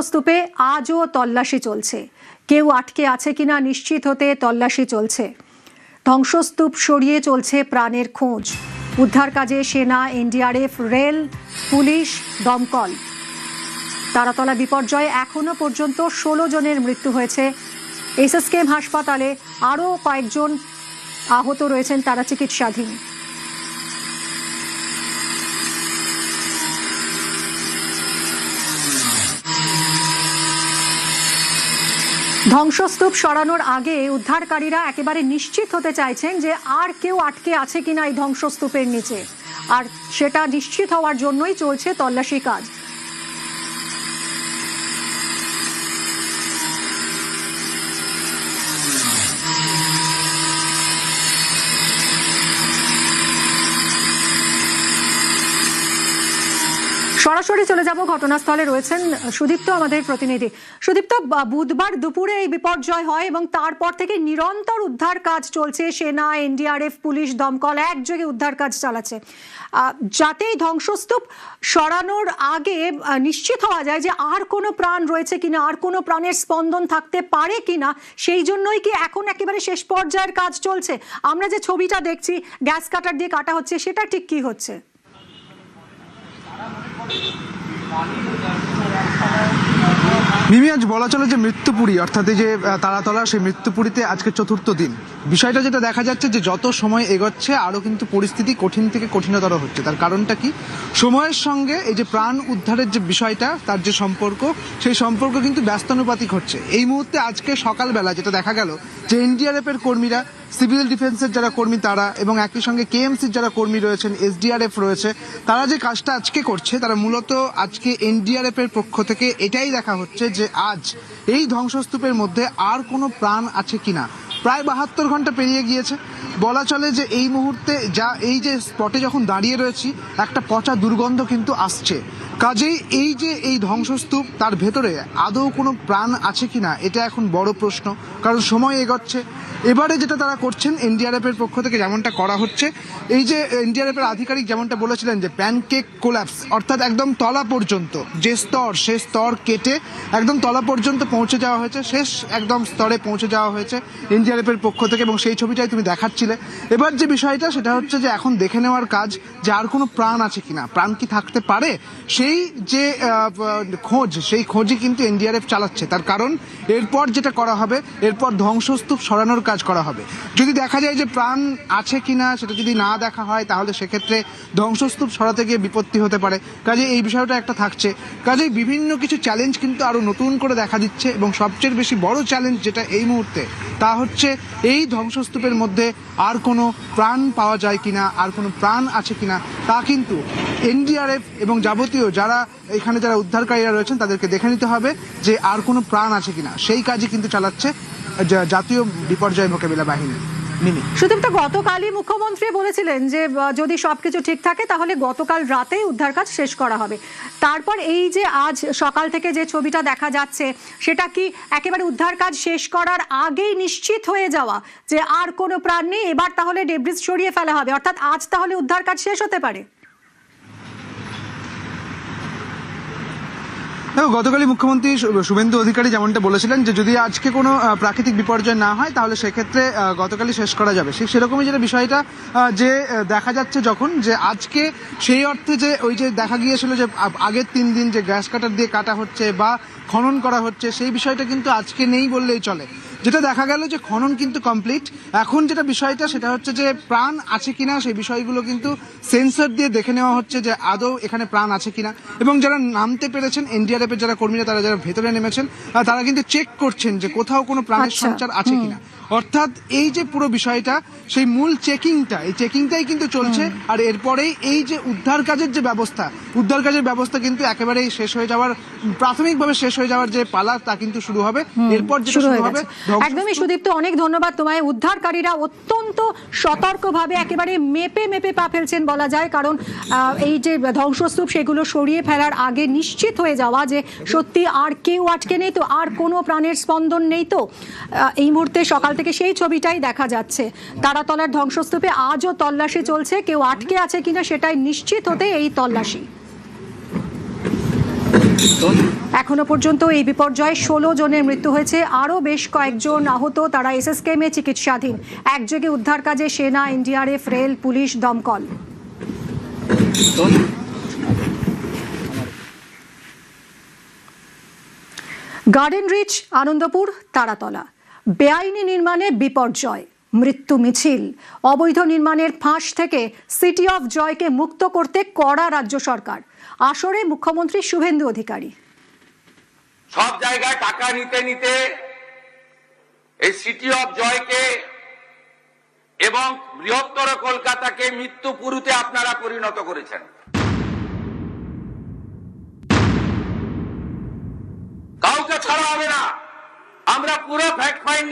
স্তূপে আজও তল্লাশি চলছে। কেউ আটকে আছে কিনা নিশ্চিত হতে তল্লাশি চলছে। ধ্বংসস্তূপ সরিয়ে চলছে প্রাণের খোঁজ। উদ্ধার কাজে সেনা, এনডিআরএফ, রেল, পুলিশ, দমকল। তারাতলা বিপর্যয়ে এখনো পর্যন্ত 16 জনের মৃত্যু হয়েছে। এসএসকেএম হাসপাতালে আরও কয়েকজন আহত রয়েছেন, তারা চিকিৎসাধীন। ধ্বংসস্তূপ সরানোর আগে উদ্ধারকারীরা একেবারে নিশ্চিত হতে চাইছেন যে আর কেউ আটকে আছে কিনা এই ধ্বংসস্তূপের নিচে, আর সেটা নিশ্চিত হওয়ার জন্যই চলছে তল্লাশি কাজ। সরাসরি চলে যাব, ঘটনাস্থলে রয়েছেন সুদীপ্ত, আমাদের প্রতিনিধি। সুদীপ্ত, বুধবার দুপুরে এই বিপর্যয় হয় এবং তারপর থেকে নিরন্তর উদ্ধার কাজ চলছে। সেনা, এনডিআরএফ, পুলিশ, দমকল একযোগে উদ্ধার কাজ চালাচ্ছে, যাতে এই ধ্বংসস্তূপ সরানোর আগে নিশ্চিত হওয়া যায় যে আর কোনো প্রাণ রয়েছে কিনা, আর কোনো প্রাণের স্পন্দন থাকতে পারে কিনা। সেই জন্যই কি এখন একেবারে শেষ পর্যায়ের কাজ চলছে? আমরা যে ছবিটা দেখছি গ্যাস কাটার দিয়ে কাটা হচ্ছে, সেটা ঠিক কি হচ্ছে? মিমি, আজ বলা চলে যে মৃত্যুপুরী, অর্থাৎ এই যে তারাতলা, সেই মৃত্যুপুরীতে আজকে চতুর্থ দিন। বিষয়টা যেটা দেখা যাচ্ছে যে যত সময় এগোচ্ছে আরও কিন্তু পরিস্থিতি কঠিন থেকে কঠিনতর হচ্ছে। তার কারণটা কি? সময়ের সঙ্গে এই যে প্রাণ উদ্ধারের যে বিষয়টা, তার যে সম্পর্ক, সেই সম্পর্ক কিন্তু ব্যস্তানুপাতিক হচ্ছে। এই মুহূর্তে আজকে সকালবেলা যেটা দেখা গেল যে এনডিআরএফের কর্মীরা, সিভিল ডিফেন্সের যারা কর্মী তারা, এবং একই সঙ্গে কেএমসির যারা কর্মী রয়েছেন, এসডিআরএফ রয়েছে, তারা যে কাজটা আজকে করছে, তারা মূলত আজকে এনডিআরএফের পক্ষ থেকে এটাই দেখা হচ্ছে যে আজ এই ধ্বংসস্তূপের মধ্যে আর কোনো প্রাণ আছে কিনা। প্রায় 72 ঘন্টা পেরিয়ে গিয়েছে। বলা চলে যে এই মুহূর্তে এই যে স্পটে যখন দাঁড়িয়ে রয়েছি, একটা পচা দুর্গন্ধ কিন্তু আসছে। কাজেই এই যে এই ধ্বংসস্তূপ, তার ভেতরে আদৌ কোনো প্রাণ আছে কিনা, এটা এখন বড় প্রশ্ন। কারণ সময় এগোচ্ছে। এবারে যেটা তারা করছেন এনডিআরএফের পক্ষ থেকে, যেমনটা করা হচ্ছে, এই যে এনডিআরএফের আধিকারিক যেমনটা বলেছিলেন যে প্যানকেক কোল্যাপস, অর্থাৎ একদম তলা পর্যন্ত যে স্তর, সে স্তর কেটে একদম তলা পর্যন্ত পৌঁছে যাওয়া হয়েছে, শেষ একদম স্তরে পৌঁছে যাওয়া হয়েছে এনডিআরএফের পক্ষ থেকে, এবং সেই ছবিটাই তুমি দেখাচ্ছিলে। এবার যে বিষয়টা সেটা হচ্ছে যে এখন দেখে নেওয়ার কাজ যে আর কোনো প্রাণ আছে কিনা, প্রাণ কি থাকতে পারে, সেই যে খোঁজ, সেই খোঁজই কিন্তু এনডিআরএফ চালাচ্ছে। তার কারণ এরপর যেটা করা হবে, এরপর ধ্বংসস্তূপ সরানোর কাজ করা হবে। যদি দেখা যায় যে প্রাণ আছে কিনা, সেটা যদি না দেখা হয়, তাহলে সেক্ষেত্রে ধ্বংসস্তূপ সরাতে গিয়ে বিপত্তি হতে পারে। কাজে এই বিষয়টা একটা থাকছে। কাজে বিভিন্ন কিছু চ্যালেঞ্জ কিন্তু আরো নতুন করে দেখা দিচ্ছে, এবং সবচেয়ে বেশি বড় চ্যালেঞ্জ যেটা এই মুহূর্তে, তা হচ্ছে এই ধ্বংসস্তূপের মধ্যে আর কোনো প্রাণ পাওয়া যায় কিনা, আর কোনো প্রাণ আছে কিনা, তা কিন্তু এনডিআরএফ এবং যাবতীয় যারা এখানে যারা উদ্ধারকারীরা রয়েছেন তাদেরকে দেখে নিতে হবে যে আর কোনো প্রাণ আছে কিনা। সেই কাজই কিন্তু চালাচ্ছে জাতীয় বিপর্যয় মোকাবিলা বাহিনী। সুদীপ্ত, গতকালই মুখ্যমন্ত্রী বলেছিলেন যে যদি সবকিছু ঠিক থাকে তাহলে গতকাল রাতেই উদ্ধার কাজ শেষ করা হবে। তারপর এই যে আজ সকাল থেকে যে ছবিটা দেখা যাচ্ছে, সেটা কি একেবারে উদ্ধার কাজ শেষ করার আগেই নিশ্চিত হয়ে যাওয়া যে আর কোনো প্রাণ নেই, এবার তাহলে ডেব্রিস সরিয়ে ফেলা হবে, অর্থাৎ আজ তাহলে উদ্ধার কাজ শেষ হতে পারে? গতকালই মুখ্যমন্ত্রী শুভেন্দু অধিকারী যেমনটা বলেছিলেন যে যদি আজকে কোনো প্রাকৃতিক বিপর্যয় না হয়, তাহলে সেক্ষেত্রে গতকালই শেষ করা যাবে। সেরকমই যেটা বিষয়টা যে দেখা যাচ্ছে যখন, যে আজকে সেই অর্থে যে ওই যে দেখা গিয়েছিল যে আগের 3 দিন যে গ্যাস কাটার দিয়ে কাটা হচ্ছে বা খনন করা হচ্ছে, সেই বিষয়টা কিন্তু আজকে নেই বললেই চলে। যেটা দেখা গেল যে খনন কিন্তু কমপ্লিট। এখন যেটা বিষয়টা সেটা হচ্ছে যে প্রাণ আছে কিনা, সেই বিষয়গুলো কিন্তু সেন্সর দিয়ে দেখে নেওয়া হচ্ছে যে আদৌ এখানে প্রাণ আছে কিনা। এবং যারা নামতে পেরেছেন, এনডিআরএফের যারা কর্মীরা, তারা যারা ভেতরে নেমেছেন, তারা কিন্তু চেক করছেন যে কোথাও কোনো প্রাণের সঞ্চার আছে কিনা। অর্থাৎ এই যে পুরো বিষয়টা, সেই মূল এই চেকিংটাই কিন্তু চলছে। আর এরপরেই এই যে উদ্ধার কাজের যে ব্যবস্থা, উদ্ধার কাজের ব্যবস্থা কিন্তু একেবারেই শেষ হয়ে যাওয়ার, প্রাথমিকভাবে শেষ হয়ে যাওয়ার যে পালা, তা কিন্তু শুরু হবে। এরপর যেটা শুরু হবে। একদমই সুদীপ্ত, অনেক ধন্যবাদ তোমায়। উদ্ধারকারীরা অত্যন্ত সতর্কভাবে একেবারে মেপে মেপে পা ফেলছেন বলা যায়, কারণ এই যে ধ্বংসস্তূপ, সেগুলো সরিয়ে ফেলার আগে নিশ্চিত হয়ে যাওয়া যে সত্যি আর কেউ আটকে নেই তো, আর কোনো প্রাণের স্পন্দন নেই তো। এই মুহূর্তে সকাল থেকে সেই ছবিটাই দেখা যাচ্ছে। তারাতলার ধ্বংসস্তূপে আজও তল্লাশি চলছে, কেউ আটকে আছে কিনা সেটাই নিশ্চিত হতে এই তল্লাশি। এখনো পর্যন্ত এই বিপর্যয়ে 16 জনের মৃত্যু হয়েছে, আরো বেশ কয়েকজন আহত। তারা এসএসকেএম এ চিকিৎসাধীন। একযোগে উদ্ধার কাজে সেনা, এনডিআরএফ, রেল, পুলিশ, দমকল। গার্ডেন রিচ, আনন্দপুর, তারাতলা, বেআইনি নির্মাণে বিপর্যয়, মৃত্যু মিছিল। অবৈধ নির্মাণের ফাঁস থেকে সিটি অফ জয়কে মুক্ত করতে কড়া রাজ্য সরকার। আসরে মুখ্যমন্ত্রী শুভেন্দু অধিকারী। সব জায়গায় টাকা নিতে নিতে এই সিটি অফ জয়কে এবং বৃহত্তর কলকাতাকে মৃত্যুপুরীতে আপনারা পরিণত করেছেন। কাউকে ছাড়া হবে না। আমরা পুরো ফ্যাক্ট ফাইন্ডিং